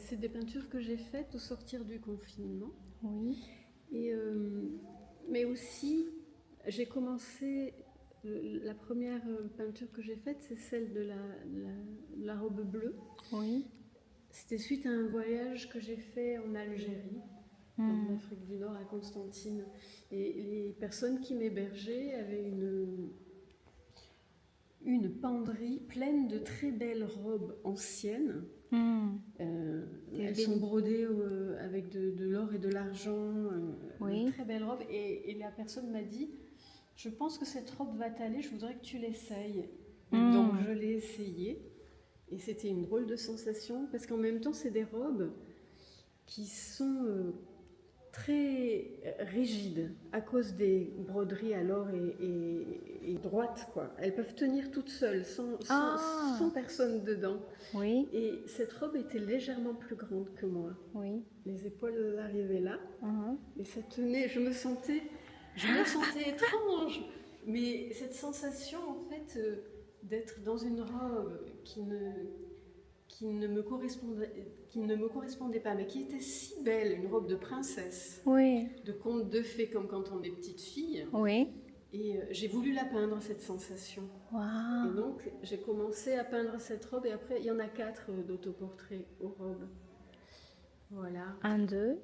c'est des peintures que j'ai faites au sortir du confinement. Oui. Et, mais aussi, j'ai commencé, la première peinture que j'ai faite, c'est celle de la robe bleue. Oui. C'était suite à un voyage que j'ai fait en Algérie, en Afrique du Nord, à Constantine. Et les personnes qui m'hébergeaient avaient une penderie pleine de très belles robes anciennes. Elles sont brodées avec de l'or et de l'argent, Oui. de très belles robes. Et la personne m'a dit, je pense que cette robe va t'aller, je voudrais que tu l'essayes. Donc je l'ai essayée. Et c'était une drôle de sensation, parce qu'en même temps, c'est des robes qui sont très rigides à cause des broderies à l'or et droites, quoi. Elles peuvent tenir toutes seules, sans personne dedans. Oui. Et cette robe était légèrement plus grande que moi. Oui. Les épaules arrivaient là, et ça tenait. Je me sentais étrange, mais cette sensation, en fait, d'être dans une robe qui ne me correspondait pas, mais qui était si belle, une robe de princesse, Oui. de conte de fées, comme quand on est petite fille. Oui. Et j'ai voulu la peindre, cette sensation. Wow. Et donc, j'ai commencé à peindre cette robe, et après, il y en a 4 d'autoportraits aux robes. Voilà. 1, 2.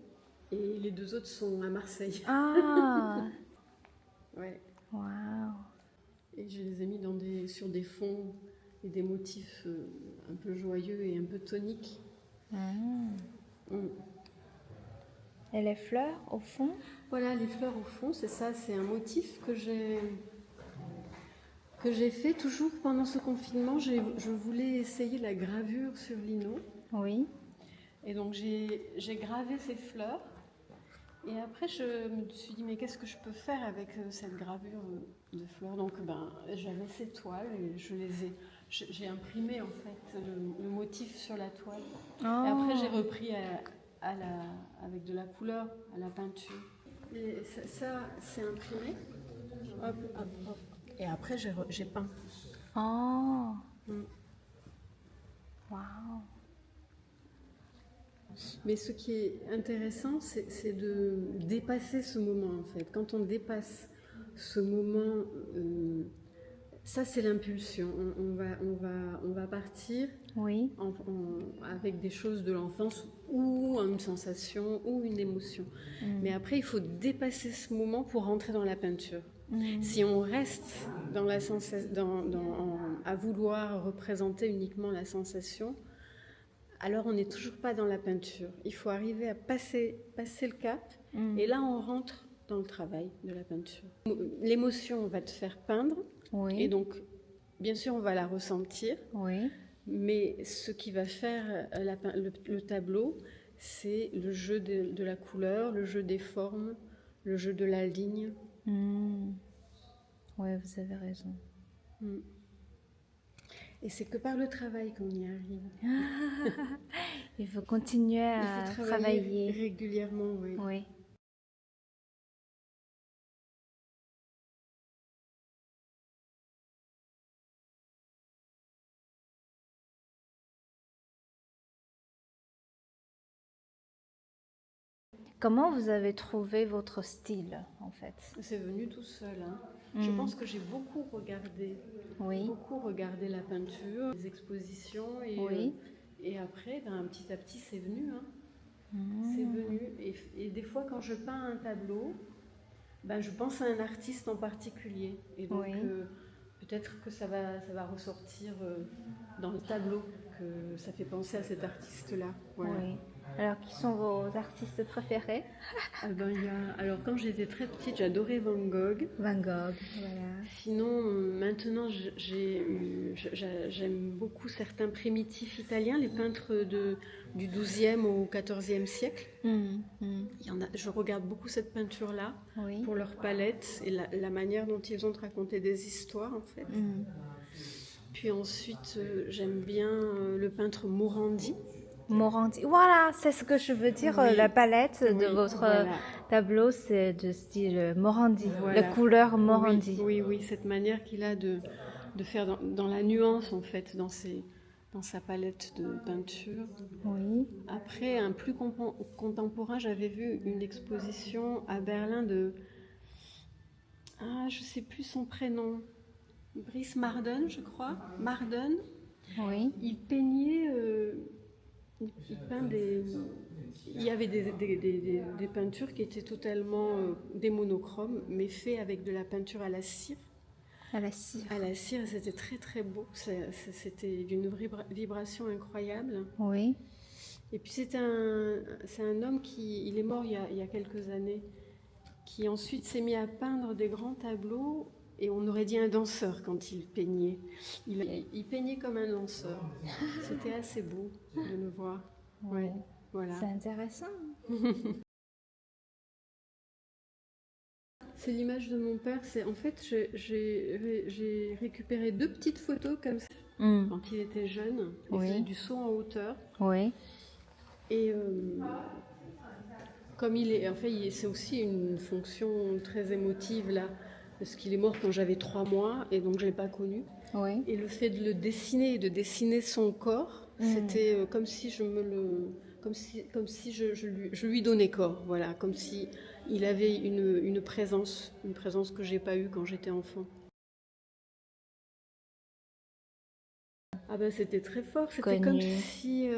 Et les 2 autres sont à Marseille. Ah. Ouais. Wow. Et je les ai mis sur des fonds et des motifs un peu joyeux et un peu toniques. Et les fleurs au fond? Voilà, les fleurs au fond, c'est ça, c'est un motif que j'ai fait toujours pendant ce confinement. Je voulais essayer la gravure sur lino. Oui. Et donc j'ai gravé ces fleurs. Et après, je me suis dit, mais qu'est-ce que je peux faire avec cette gravure de fleurs? Donc, j'avais ces toiles et j'ai imprimé en fait le motif sur la toile. Oh. Et après, j'ai repris avec de la couleur à la peinture. Et ça c'est imprimé. Hop, hop, hop. Et après, j'ai peint. Oh. Wow. Mais ce qui est intéressant, c'est de dépasser ce moment, en fait. Quand on dépasse ce moment, ça c'est l'impulsion. On va partir Oui. avec des choses de l'enfance ou une sensation ou une émotion. Mais après, il faut dépasser ce moment pour rentrer dans la peinture. Si on reste dans la à vouloir représenter uniquement la sensation, alors on n'est toujours pas dans la peinture. Il faut arriver à passer le cap, et là on rentre dans le travail de la peinture. L'émotion va te faire peindre, et donc bien sûr on va la ressentir, mais ce qui va faire le tableau, c'est le jeu de la couleur, le jeu des formes, le jeu de la ligne. Oui, vous avez raison. Et c'est que par le travail qu'on y arrive. Il faut continuer à travailler régulièrement, oui. Oui. Comment vous avez trouvé votre style, en fait? C'est venu tout seul. Je pense que j'ai beaucoup regardé la peinture, les expositions, et après, petit à petit, c'est venu. C'est venu. Et des fois, quand je peins un tableau, je pense à un artiste en particulier. Et donc, peut-être que ça va ressortir dans le tableau, que ça fait penser à cet artiste-là. Voilà. Oui. Alors, qui sont vos artistes préférés? Alors, quand j'étais très petite, j'adorais Van Gogh. Van Gogh, voilà. Sinon, maintenant, j'aime beaucoup certains primitifs italiens, les peintres du XIIe au XIVe siècle. Je regarde beaucoup cette peinture-là, pour leur palette et la manière dont ils ont raconté des histoires, en fait. Puis ensuite, j'aime bien le peintre Morandi. Morandi, voilà, c'est ce que je veux dire. La palette de votre tableau, c'est de style Morandi, la couleur Morandi. Oui, cette manière qu'il a de faire dans la nuance, en fait, dans dans sa palette de peinture. Oui. Après, un plus contemporain, j'avais vu une exposition à Berlin de... Ah, je sais plus son prénom. Brice Marden, je crois. Marden. Oui. Il peignait... il peint des... Il y avait des peintures qui étaient totalement des monochromes, mais faits avec de la peinture à la cire. À la cire. À la cire, c'était très très beau. C'était d'une vibration incroyable. Oui. Et puis c'est un homme il est mort il y a quelques années, qui ensuite s'est mis à peindre des grands tableaux, et on aurait dit un danseur quand il peignait. Il peignait comme un danseur. C'était assez beau de le voir. Oui. Ouais, voilà. C'est intéressant. C'est l'image de mon père. En fait, j'ai récupéré 2 petites photos comme ça quand il était jeune. Il faisait du saut en hauteur. Oui. Et comme il est, en fait, c'est aussi une fonction très émotive là, parce qu'il est mort quand j'avais 3 mois et donc je l'ai pas connu. Oui. Et le fait de le dessiner, de dessiner son corps, c'était comme si je lui donnais corps, voilà, comme si il avait une présence que j'ai pas eue quand j'étais enfant. Ah ben c'était très fort, c'était comme si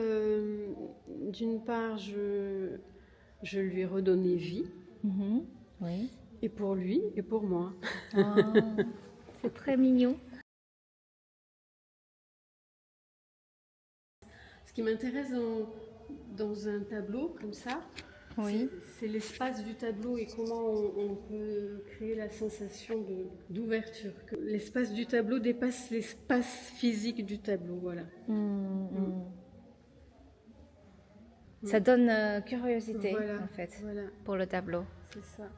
d'une part je lui ai redonné vie, Oui. et pour lui et pour moi. Ah, c'est très mignon. Ce qui m'intéresse dans un tableau comme ça, Oui. c'est l'espace du tableau et comment on peut créer la sensation d'ouverture. Que l'espace du tableau dépasse l'espace physique du tableau, voilà. Ça donne curiosité, Voilà, en fait, voilà. pour le tableau. C'est ça.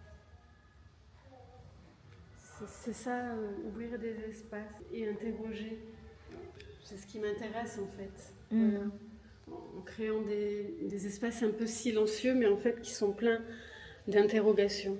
C'est ça, ouvrir des espaces et interroger. C'est ce qui m'intéresse en fait. Voilà. En créant des espaces un peu silencieux, mais en fait qui sont pleins d'interrogations.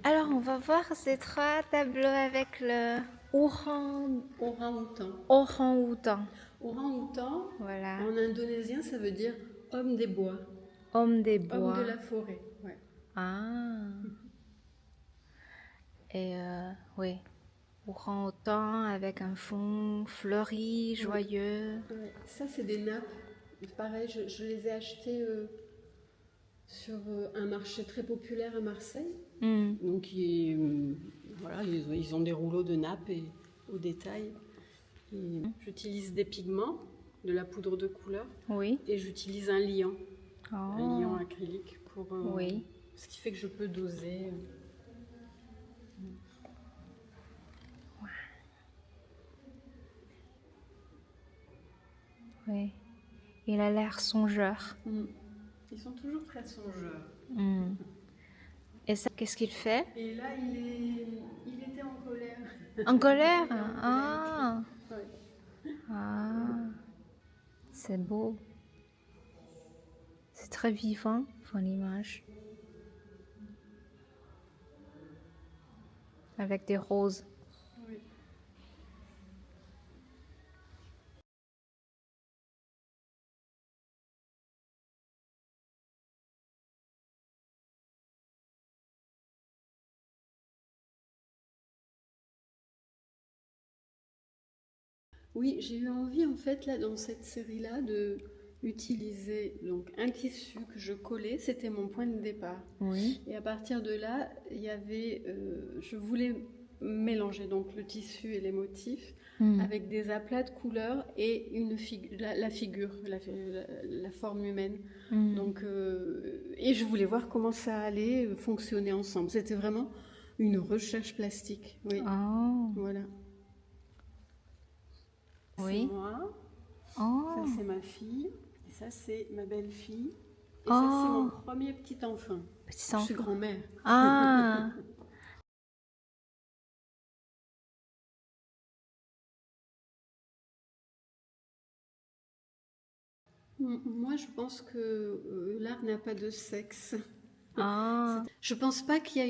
Alors, on va voir ces 3 tableaux avec le Orang-outan. orang-outan. Orang-outan, Voilà. en indonésien, ça veut dire homme des bois, Homme des homme bois. de la forêt. Ouais. Ah. Et oui, orang-outan avec un fond fleuri, joyeux. Ouais. Ça, c'est des nappes. Pareil, je les ai achetées sur un marché très populaire à Marseille. Donc, voilà, ils ont des rouleaux de nappes au détail. Et j'utilise des pigments, de la poudre de couleur. Oui. Et j'utilise un liant. Oh. Un liant acrylique pour. Oui. Ce qui fait que je peux doser. Oui. Il a l'air songeur. Ils sont toujours très songeurs. Et ça, qu'est-ce qu'il fait? Et là, il était en colère. En colère? Ah. Ouais. Ah. C'est beau. C'est très vivant, son image. Avec des roses. Oui. Oui, j'ai eu envie en fait là dans cette série-là de utiliser donc un tissu que je collais, c'était mon point de départ. Oui. Et à partir de là, il y avait, je voulais mélanger donc le tissu et les motifs avec des aplats de couleurs et la figure, la forme humaine. Donc, et je voulais voir comment ça allait fonctionner ensemble. C'était vraiment une recherche plastique. Oui. Oh. Voilà. Oui. C'est moi, Oh. ça c'est ma fille, et ça c'est ma belle-fille, et Oh. ça c'est mon premier petit enfant. Petit enfant. Je suis grand-mère. Ah. Moi, je pense que l'art n'a pas de sexe. Ah, Je pense pas qu'il y a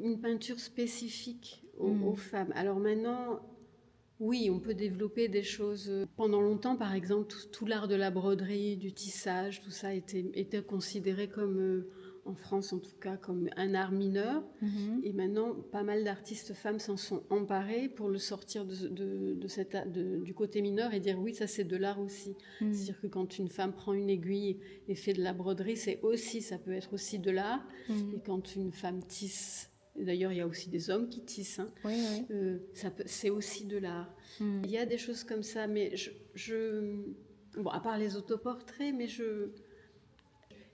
une peinture spécifique aux femmes. Alors maintenant, oui, on peut développer des choses. Pendant longtemps, par exemple, tout l'art de la broderie, du tissage, tout ça était considéré comme, en France en tout cas, comme un art mineur. Et maintenant, pas mal d'artistes femmes s'en sont emparées pour le sortir du côté mineur et dire oui, ça c'est de l'art aussi. C'est-à-dire que quand une femme prend une aiguille et fait de la broderie, ça peut être aussi de l'art. Et quand une femme tisse, d'ailleurs, il y a aussi des hommes qui tissent. Hein. oui, oui. C'est aussi de l'art. Il y a des choses comme ça, mais bon, à part les autoportraits, mais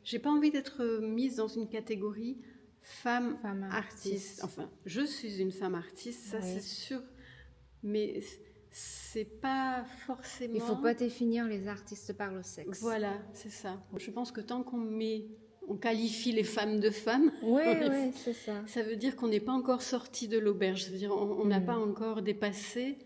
j'ai pas envie d'être mise dans une catégorie femme artiste. Enfin, je suis une femme artiste, ça c'est sûr, mais c'est pas forcément. Il faut pas définir les artistes par le sexe. Voilà, c'est ça. Je pense que tant on qualifie les femmes de femmes. Oui, oui, c'est ça. Ça veut dire qu'on n'est pas encore sorti de l'auberge. C'est-à-dire on n'a pas encore dépassé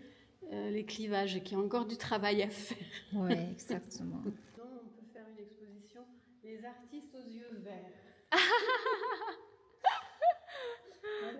les clivages et qu'il y a encore du travail à faire. Oui, exactement. Donc, on peut faire une exposition les artistes aux yeux verts. Voilà.